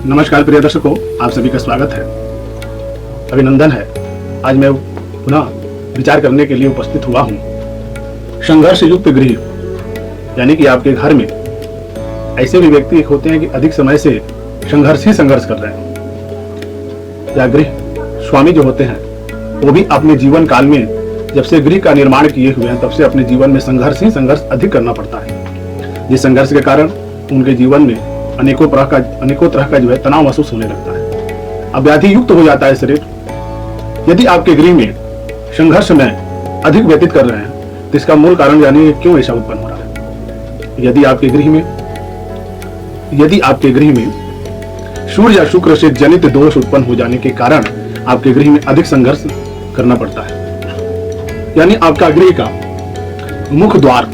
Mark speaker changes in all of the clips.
Speaker 1: नमस्कार प्रिय दर्शकों, आप सभी का स्वागत है। अभिनंदन है। आज मैं पुनः विचार करने के लिए उपस्थित हुआ हूँ। संघर्ष युक्त गृह, यानी कि आपके घर में ऐसे भी व्यक्ति होते हैं कि अधिक समय से संघर्ष कर रहे हैं। या गृह स्वामी जो होते हैं वो भी अपने जीवन काल में जब से गृह का निर्माण किए हुए हैं तब से अपने जीवन में संघर्ष अधिक करना पड़ता है। जिस संघर्ष के कारण उनके जीवन में अनेकों तरह का जो है तनाव महसूस होने लगता है। अब व्याधि युक्त हो जाता है शरीर। यदि आपके गृह में संघर्ष में अधिक व्यतीत कर रहे हैं तो इसका मूल कारण यानी क्यों ऐसा उत्पन्न हो रहा है। यदि आपके गृह में सूर्य या शुक्र से जनित दोष उत्पन्न हो जाने के कारण आपके गृह में अधिक संघर्ष करना पड़ता है। यानी आपका गृह का मुख्य द्वार,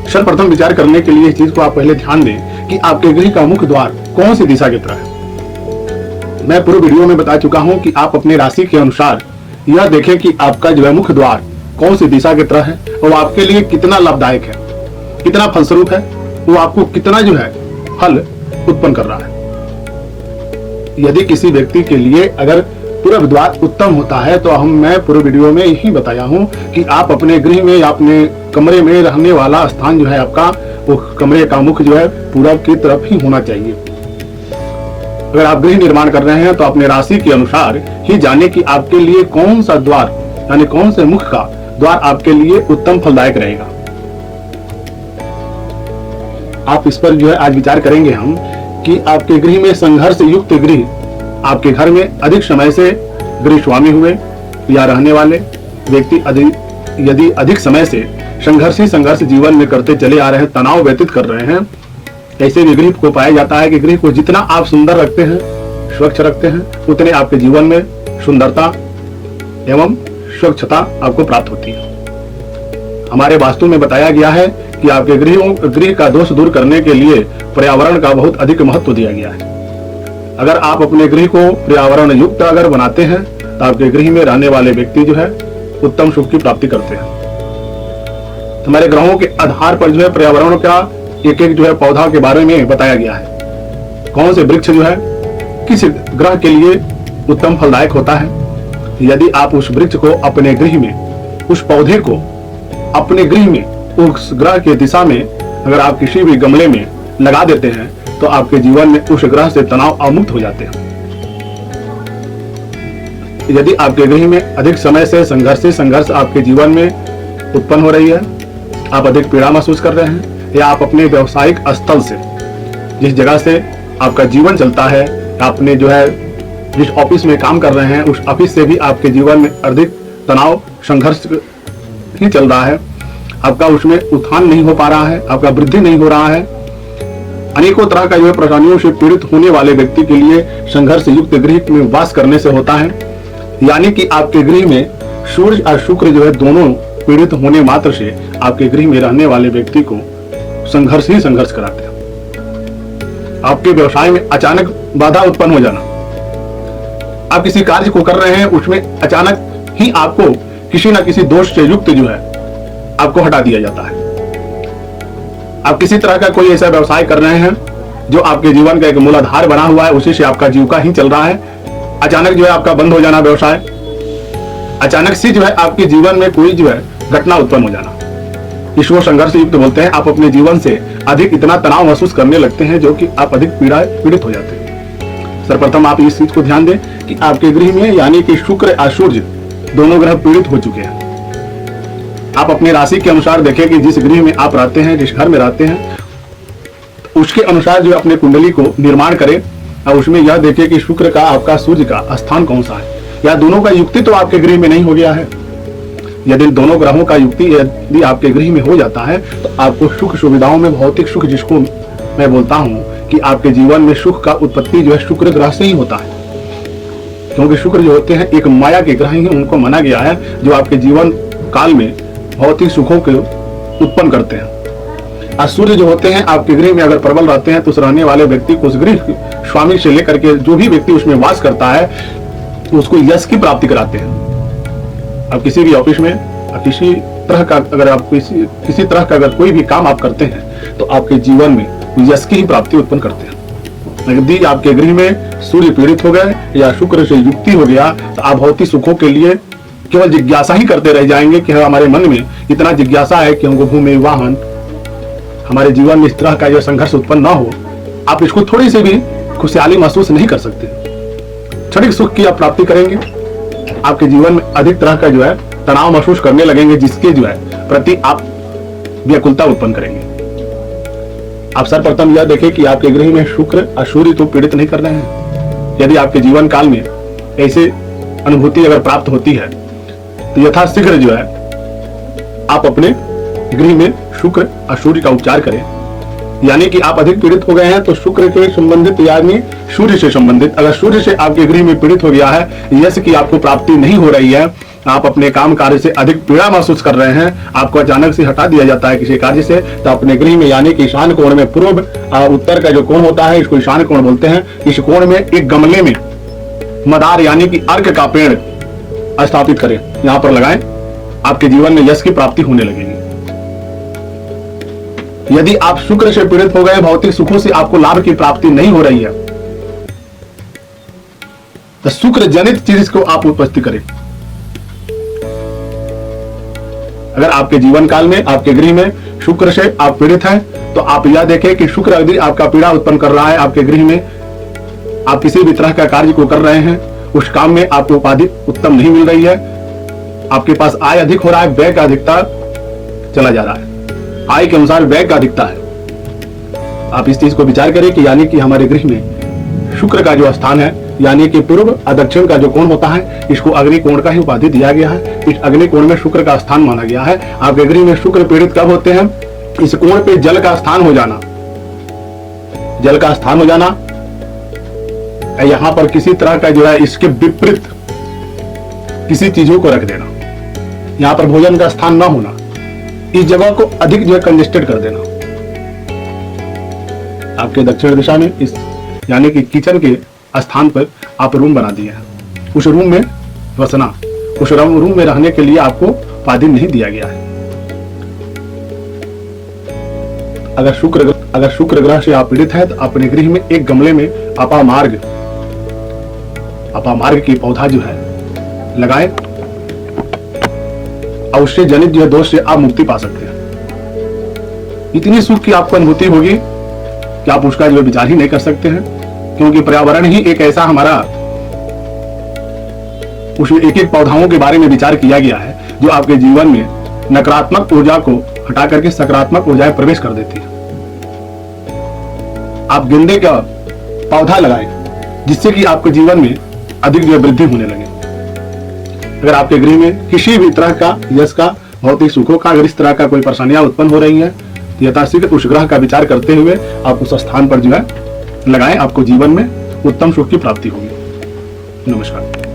Speaker 1: सर्वप्रथम विचार करने के लिए इस चीज को आप पहले ध्यान दें कि आपके गृह का मुख्य द्वार कौन सी दिशा की तरफ है। मैं पूरे वीडियो में बता चुका हूं कि आप अपने राशि के अनुसार यह देखें कि आपका जो है मुख्य द्वार कौन सी दिशा की तरफ है और आपके लिए कितना लाभदायक है, कितना फलस्वरूप है, वो आपको कितना जो है फल उत्पन्न कर रहा है। यदि किसी व्यक्ति के लिए अगर पूर्व द्वार उत्तम होता है तो मैं पूरे वीडियो में यही बताया हूं कि आप अपने गृह में या अपने कमरे में रहने वाला स्थान जो है आपका वो कमरे का मुख जो है पूरब की तरफ ही होना चाहिए। अगर आप गृह निर्माण कर रहे हैं तो अपने राशि के अनुसार ही जाने कि आपके लिए कौन सा द्वार यानी कौन से मुख का द्वार आपके लिए उत्तम फलदायक रहेगा। आप इस पर जो है आज विचार करेंगे हम कि आपके गृह में संघर्ष युक्त गृह, आपके घर में अधिक समय से गृह स्वामी हुए या रहने वाले व्यक्ति यदि अधिक समय से संघर्ष जीवन में करते चले आ रहे हैं, तनाव व्यतीत कर रहे हैं, ऐसे भी गृह को पाया जाता है कि गृह को जितना आप सुंदर रखते हैं, स्वच्छ रखते हैं, उतने आपके जीवन में सुंदरता एवं स्वच्छता आपको प्राप्त होती है। हमारे वास्तु में बताया गया है कि आपके गृह का दोष दूर करने के लिए पर्यावरण का बहुत अधिक महत्व दिया गया है। अगर आप अपने गृह को पर्यावरण युक्त अगर बनाते हैं तो आपके गृह में रहने वाले व्यक्ति जो है उत्तम सुख की प्राप्ति करते हैं। हमारे ग्रहों के आधार पर जो है पर्यावरण का एक जो है पौधा के बारे में बताया गया है। कौन से वृक्ष जो है किस ग्रह के लिए उत्तम फलदायक होता है। यदि आप उस वृक्ष को अपने गृह में, उस पौधे को अपने गृह में उस ग्रह के दिशा में अगर आप किसी भी गमले में लगा देते हैं तो आपके जीवन में उस ग्रह से तनाव अवमुक्त हो जाते हैं। यदि आपके गृह में अधिक समय से संघर्ष आपके जीवन में उत्पन्न हो रही है, आप अधिक पीड़ा महसूस कर रहे हैं, या आप अपने व्यवसायिक स्थल से, जिस जगह से आपका जीवन चलता है, आपने जो है जिस ऑफिस में काम कर रहे हैं उस ऑफिस से भी आपके जीवन में अधिक तनाव संघर्ष ही चल रहा है, आपका उसमें उत्थान नहीं हो पा रहा है, आपका वृद्धि नहीं हो रहा है। अनेकों तरह का जो है परेशानियों से पीड़ित होने वाले व्यक्ति के लिए संघर्ष युक्त गृह में वास करने से होता है। यानी कि आपके गृह में सूर्य और शुक्र जो है दोनों पीड़ित होने मात्र से आपके गृह में रहने वाले व्यक्ति को संघर्ष कराते हैं। आपके व्यवसाय में अचानक बाधा उत्पन्न हो जाना, आप किसी कार्य को कर रहे हैं उसमें अचानक ही आपको किसी न किसी दोष से युक्त जो है आपको हटा दिया जाता है। आप किसी तरह का कोई ऐसा व्यवसाय कर रहे हैं जो आपके जीवन का एक मूलाधार बना हुआ है, उसी से आपका जीविका ही चल रहा है, अचानक जो है आपका बंद हो जाना व्यवसाय, अचानक से जो है आपके जीवन में कोई जो है घटना उत्पन्न हो जाना, इसको संघर्ष युक्त बोलते हैं। आप अपने जीवन से अधिक इतना तनाव महसूस करने लगते हैं जो कि आप अधिक पीड़ित हो जाते हैं। सर्वप्रथम आप इस चीज को ध्यान दें कि आपके गृह में यानी कि शुक्र और सूर्य दोनों ग्रह पीड़ित हो चुके हैं। आप अपने राशि के अनुसार देखें कि जिस गृह में आप रहते हैं, जिस घर में रहते हैं, उसके अनुसार जो अपने कुंडली को निर्माण करें और उसमें यह देखें कि शुक्र का आपका सूर्य का स्थान कौन सा है, या दोनों का युक्ति तो आपके गृह में नहीं हो गया है। यदि दोनों ग्रहों का युक्ति यदि आपके गृह में हो जाता है तो आपको सुख सुविधाओं में भौतिक सुख, जिसको मैं बोलता हूँ कि आपके जीवन में सुख का उत्पत्ति जो है शुक्र ग्रह से ही होता है। क्योंकि शुक्र जो होते हैं एक माया के ग्रह ही उनको माना गया है जो आपके जीवन काल में भौतिक सुखों को उत्पन्न करते हैं। और सूर्य जो होते हैं आपके गृह में अगर प्रबल रहते हैं तो उस रहने वाले व्यक्ति को उस गृह स्वामी से लेकर के जो भी व्यक्ति उसमें वास करता है उसको यश की प्राप्ति कराते हैं। आप किसी भी ऑफिस में किसी तरह का अगर आप किसी तरह का अगर कोई भी काम आप करते हैं तो आपके जीवन में यश की ही प्राप्ति उत्पन्न करते हैं। यदि आपके गृह में सूर्य पीड़ित हो गए या शुक्र से युक्ति हो गया तो आप भौतिक सुखों के लिए केवल जिज्ञासा ही करते रह जाएंगे कि हमारे मन में इतना जिज्ञासा है कि हमको भूमि वाहन, हमारे जीवन में इस तरह का जो संघर्ष उत्पन्न ना हो, आप इसको थोड़ी सी भी खुशहाली महसूस नहीं कर सकते। क्षणिक सुख की आप प्राप्ति करेंगे, आपके जीवन में अधिक तरह का जो है तनाव महसूस करने लगेंगे, जिसके जो है प्रति आप व्याकुलता उत्पन्न करेंगे। आप सर्वप्रथम यह देखें कि आपके गृह में शुक्र और सूर्य तो पीड़ित नहीं कर रहे हैं। यदि आपके जीवन काल में ऐसे अनुभूति अगर प्राप्त होती है तो यथाशीघ्र जो है आप अपने गृह में शुक्र और सूर्य का उपचार करें। यानी कि आप अधिक पीड़ित हो गए हैं तो शुक्र के संबंधित यानी सूर्य से संबंधित, अगर सूर्य से आपके गृह में पीड़ित हो गया है, यश की आपको प्राप्ति नहीं हो रही है, आप अपने काम कार्य से अधिक पीड़ा महसूस कर रहे हैं, आपको अचानक से हटा दिया जाता है किसी कार्य से, तो अपने गृह में यानी कि ईशान कोण में, पूर्व उत्तर का जो कोण होता है इसको ईशान कोण बोलते हैं, इस कोण में एक गमले में मदार यानी कि अर्क का पेड़ स्थापित करें, यहाँ पर लगाएं, आपके जीवन में यश की प्राप्ति होने लगेगी। यदि आप शुक्र से पीड़ित हो गए, भौतिक सुखों से आपको लाभ की प्राप्ति नहीं हो रही है, तो शुक्र जनित चीज को आप उपस्थित करें। अगर आपके जीवन काल में आपके गृह में शुक्र से आप पीड़ित हैं तो आप यह देखें कि शुक्र यदि आपका पीड़ा उत्पन्न कर रहा है, आपके गृह में आप किसी भी तरह का कार्य को कर रहे हैं, उस काम में आपको उपाधि उत्तम नहीं मिल रही है, आपके पास आय अधिक हो रहा है, व्यय का अधिकता चला जा रहा है, आय के अनुसार व्यय का अधिकता है। आप इस चीज को विचार करें कि यानी कि हमारे गृह में शुक्र का जो स्थान है यानी कि पूर्व और दक्षिण का जो कोण होता है इसको अग्नि कोण का ही उपाधि दिया गया है। इस अग्नि कोण में शुक्र का स्थान माना गया है। आपके गृह में शुक्र पीड़ित कब होते हैं? इस कोण पे जल का स्थान हो जाना, जल का स्थान हो जाना, यहां पर किसी तरह का जो है इसके विपरीत किसी चीजों को रख देना, यहां पर भोजन का स्थान ना होना, इस जगह को अधिक जो है कंजेस्टेड कर देना। आपके दक्षिण दिशा में इस यानी कि किचन के स्थान पर आप रूम बना दिए हैं, उस रूम में बसना, उस रूम में रहने के लिए आपको उपाधि नहीं दिया गया है। अगर शुक्र ग्रह से आप पीड़ित है तो अपने गृह में एक गमले में अपामार्ग की पौधा जो है लगाएं और उससे जनित जो दोष से आप मुक्ति पा सकते हैं। इतनी सुख की आपको अनुभूति होगी कि आप उसका जो विचार ही नहीं कर सकते हैं, क्योंकि पर्यावरण ही एक ऐसा हमारा, उसमें एक एक पौधाओं के बारे में विचार किया गया है जो आपके जीवन में नकारात्मक ऊर्जा को हटा करके सकारात्मक ऊर्जाएं प्रवेश कर देती है। आप गेंदे का पौधा लगाएं जिससे कि आपके जीवन में अधिक जो वृद्धि होने लगे। अगर आपके गृह में किसी भी तरह का यश का, भौतिक सुखों का, अगर इस तरह का कोई परेशानियां उत्पन्न हो रही हैं तो यथाशीघ्र उस ग्रह का विचार करते हुए आप उस स्थान पर जो है लगाएं, आपको जीवन में उत्तम सुख की प्राप्ति होगी। नमस्कार।